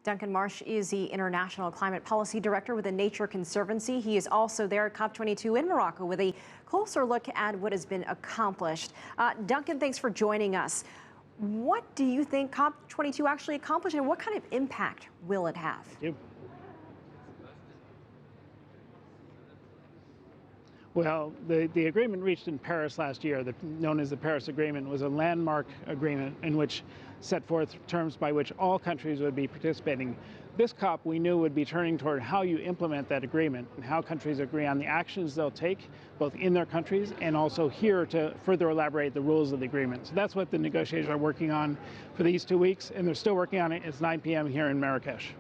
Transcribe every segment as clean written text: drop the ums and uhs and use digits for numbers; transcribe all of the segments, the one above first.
Duncan Marsh is the International Climate Policy Director with the Nature Conservancy. He is also there at COP22 in Morocco with a closer look at what has been accomplished. Duncan, thanks for joining us. What do you think COP22 actually accomplished, and what kind of impact will it have? Thank you. Well, the agreement reached in Paris last year, known as the Paris Agreement, was a landmark agreement in which set forth terms by which all countries would be participating. This COP, we knew, would be turning toward how you implement that agreement and how countries agree on the actions they'll take, both in their countries and also here to further elaborate the rules of the agreement. So that's what the negotiators are working on for these 2 weeks, and they're still working on it. It's 9 p.m. here in Marrakesh.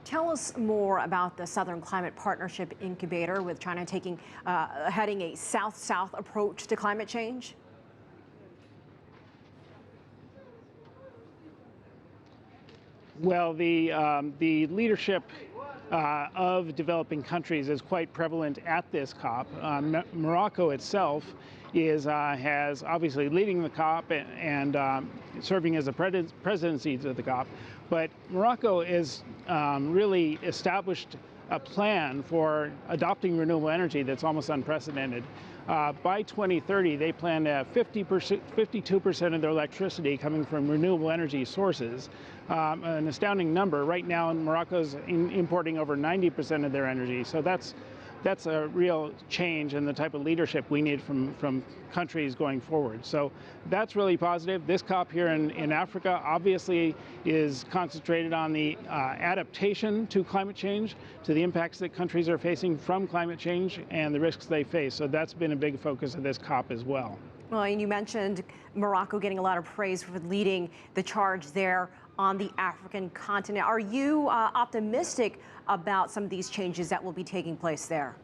Tell us more about the Southern Climate Partnership Incubator, with China heading a South-South approach to climate change. Well, the leadership of developing countries is quite prevalent at this COP. Morocco itself has obviously leading the COP and serving as the presidency to the COP. But Morocco is really established a plan for adopting renewable energy that's almost unprecedented. By 2030, they plan to have 52% of their electricity coming from renewable energy sources, an astounding number. Right now, Morocco's importing over 90% of their energy, so that's a real change in the type of leadership we need from countries going forward. So that's really positive. This COP here in Africa obviously is concentrated on the adaptation to climate change, to the impacts that countries are facing from climate change and the risks they face. So that's been a big focus of this COP as well. Well, and you mentioned Morocco getting a lot of praise for leading the charge there on the African continent. Are you optimistic about some of these changes that will be taking place there?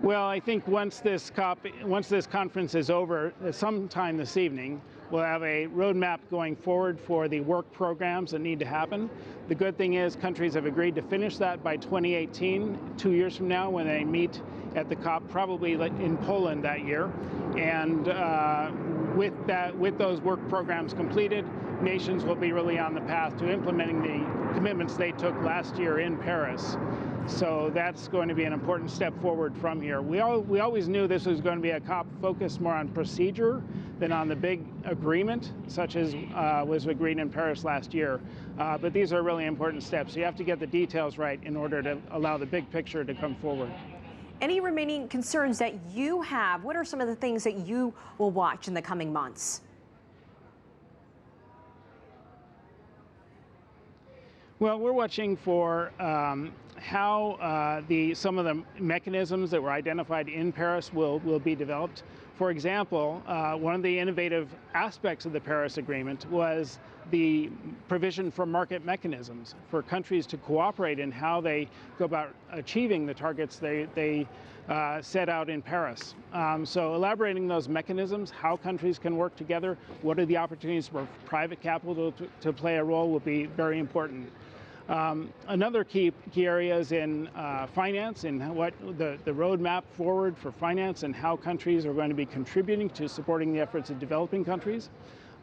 Well, I think once this conference is over, sometime this evening, we'll have a roadmap going forward for the work programs that need to happen. The good thing is countries have agreed to finish that by 2018, 2 years from now, when they meet at the COP, probably in Poland that year. And with those work programs completed, nations will be really on the path to implementing the commitments they took last year in Paris. So that's going to be an important step forward from here. We always knew this was going to be a COP focused more on procedure than on the big agreement, such as was agreed in Paris last year. But these are really important steps. So you have to get the details right in order to allow the big picture to come forward. Any remaining concerns that you have? What are some of the things that you will watch in the coming months? Well, we're watching for how some of the mechanisms that were identified in Paris will be developed. For example, one of the innovative aspects of the Paris Agreement was the provision for market mechanisms for countries to cooperate in how they go about achieving the targets they set out in Paris. So elaborating those mechanisms, how countries can work together, what are the opportunities for private capital to play a role, will be very important. Another key area is in finance, and what the roadmap forward for finance and how countries are going to be contributing to supporting the efforts of developing countries.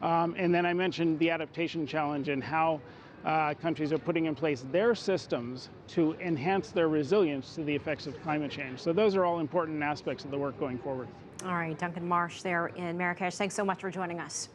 And then I mentioned the adaptation challenge and how countries are putting in place their systems to enhance their resilience to the effects of climate change. So those are all important aspects of the work going forward. All right, Duncan Marsh there in Marrakesh. Thanks so much for joining us.